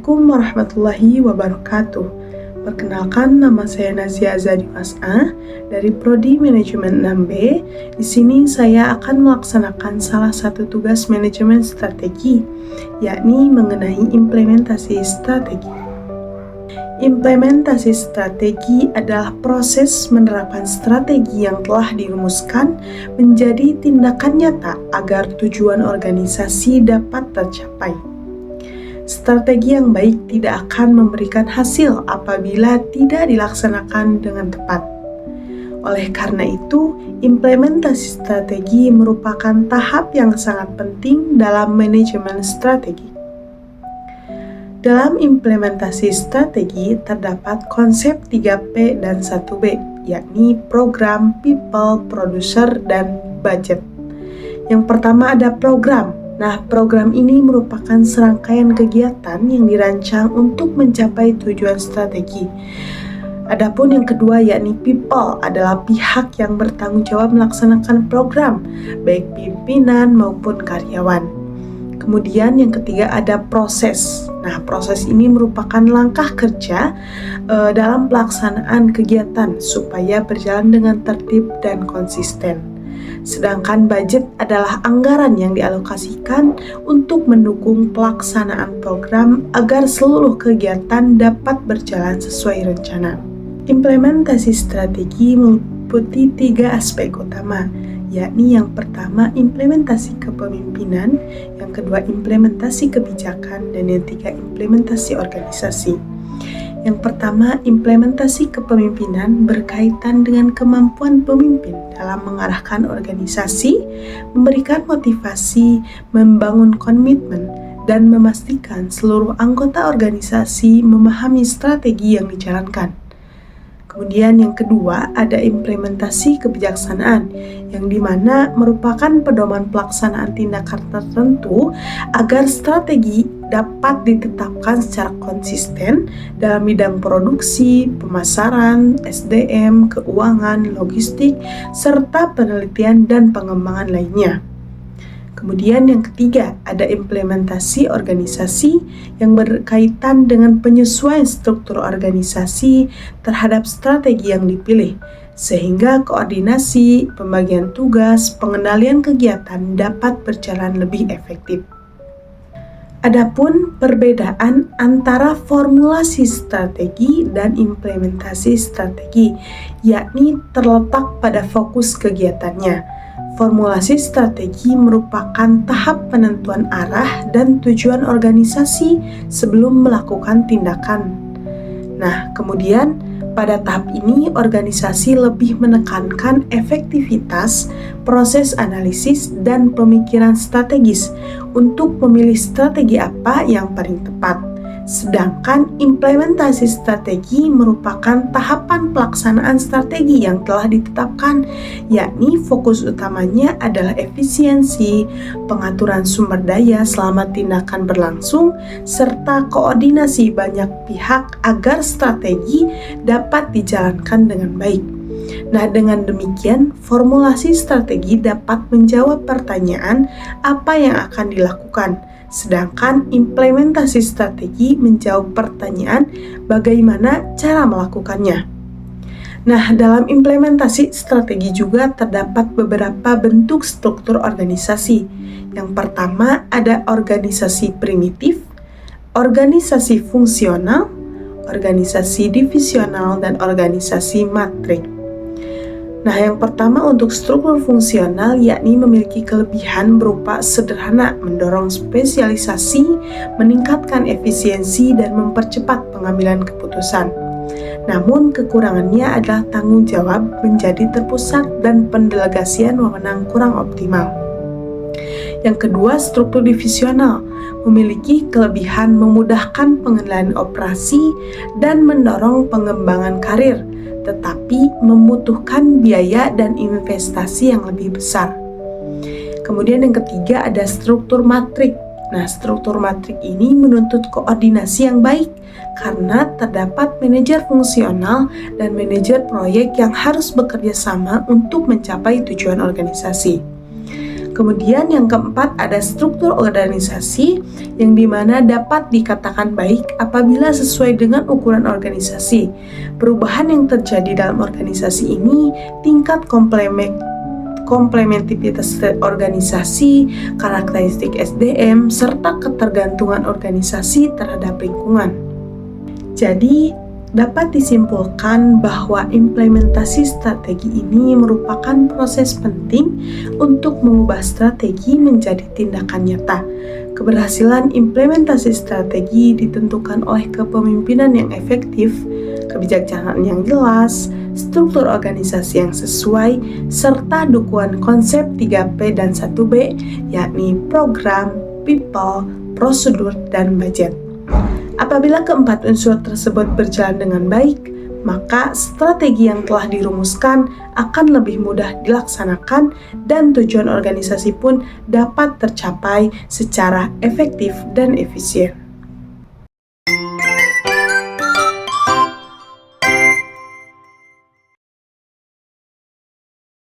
Assalamualaikum warahmatullahi wabarakatuh. Perkenalkan, nama saya Nazia Azadi Mas'a dari Prodi Manajemen 6B. Di sini saya akan melaksanakan salah satu tugas manajemen strategi, yakni mengenai implementasi strategi. Implementasi strategi adalah proses penerapan strategi yang telah dirumuskan menjadi tindakan nyata agar tujuan organisasi dapat tercapai. Strategi yang baik tidak akan memberikan hasil apabila tidak dilaksanakan dengan tepat. Oleh karena itu, implementasi strategi merupakan tahap yang sangat penting dalam manajemen strategi. Dalam implementasi strategi terdapat konsep 3P dan 1B, yakni program, people, producer, dan budget. Yang pertama ada program. Nah, program ini merupakan serangkaian kegiatan yang dirancang untuk mencapai tujuan strategi. Adapun yang kedua yakni people adalah pihak yang bertanggung jawab melaksanakan program, baik pimpinan maupun karyawan. Kemudian yang ketiga ada proses. Nah, proses ini merupakan langkah kerja dalam pelaksanaan kegiatan supaya berjalan dengan tertib dan konsisten. Sedangkan budget adalah anggaran yang dialokasikan untuk mendukung pelaksanaan program agar seluruh kegiatan dapat berjalan sesuai rencana. Implementasi strategi meliputi 3 aspek utama, yakni yang pertama implementasi kepemimpinan, yang kedua implementasi kebijakan, dan yang ketiga implementasi organisasi. Yang pertama, implementasi kepemimpinan berkaitan dengan kemampuan pemimpin dalam mengarahkan organisasi, memberikan motivasi, membangun komitmen, dan memastikan seluruh anggota organisasi memahami strategi yang dijalankan. Kemudian yang kedua ada implementasi kebijaksanaan, yang dimana merupakan pedoman pelaksanaan tindakan tertentu agar strategi dapat ditetapkan secara konsisten dalam bidang produksi, pemasaran, SDM, keuangan, logistik, serta penelitian dan pengembangan lainnya. Kemudian yang ketiga, ada implementasi organisasi yang berkaitan dengan penyesuaian struktur organisasi terhadap strategi yang dipilih, sehingga koordinasi, pembagian tugas, pengendalian kegiatan dapat berjalan lebih efektif. Adapun perbedaan antara formulasi strategi dan implementasi strategi, yakni terletak pada fokus kegiatannya. Formulasi strategi merupakan tahap penentuan arah dan tujuan organisasi sebelum melakukan tindakan. Nah, kemudian pada tahap ini organisasi lebih menekankan efektivitas, proses analisis, dan pemikiran strategis untuk memilih strategi apa yang paling tepat. Sedangkan implementasi strategi merupakan tahapan pelaksanaan strategi yang telah ditetapkan, yakni fokus utamanya adalah efisiensi, pengaturan sumber daya selama tindakan berlangsung, serta koordinasi banyak pihak agar strategi dapat dijalankan dengan baik. Nah, dengan demikian, formulasi strategi dapat menjawab pertanyaan apa yang akan dilakukan. Sedangkan implementasi strategi menjawab pertanyaan bagaimana cara melakukannya. Nah, dalam implementasi strategi juga terdapat beberapa bentuk struktur organisasi. Yang pertama ada organisasi primitif, organisasi fungsional, organisasi divisional, dan organisasi matrik. Nah, yang pertama untuk struktur fungsional yakni memiliki kelebihan berupa sederhana, mendorong spesialisasi, meningkatkan efisiensi, dan mempercepat pengambilan keputusan. Namun kekurangannya adalah tanggung jawab menjadi terpusat dan pendelegasian wewenang kurang optimal. Yang kedua, struktur divisional memiliki kelebihan memudahkan pengendalian operasi dan mendorong pengembangan karir, tetapi membutuhkan biaya dan investasi yang lebih besar. Kemudian yang ketiga ada struktur matrik. Nah, struktur matrik ini menuntut koordinasi yang baik karena terdapat manajer fungsional dan manajer proyek yang harus bekerja sama untuk mencapai tujuan organisasi. Kemudian yang keempat ada struktur organisasi yang dimana dapat dikatakan baik apabila sesuai dengan ukuran organisasi. Perubahan yang terjadi dalam organisasi ini tingkat komplementivitas organisasi, karakteristik SDM, serta ketergantungan organisasi terhadap lingkungan. Jadi, dapat disimpulkan bahwa implementasi strategi ini merupakan proses penting untuk mengubah strategi menjadi tindakan nyata. Keberhasilan implementasi strategi ditentukan oleh kepemimpinan yang efektif, kebijaksanaan yang jelas, struktur organisasi yang sesuai, serta dukungan konsep 3P dan 1B, yakni program, people, prosedur, dan budget. Apabila keempat unsur tersebut berjalan dengan baik, maka strategi yang telah dirumuskan akan lebih mudah dilaksanakan dan tujuan organisasi pun dapat tercapai secara efektif dan efisien.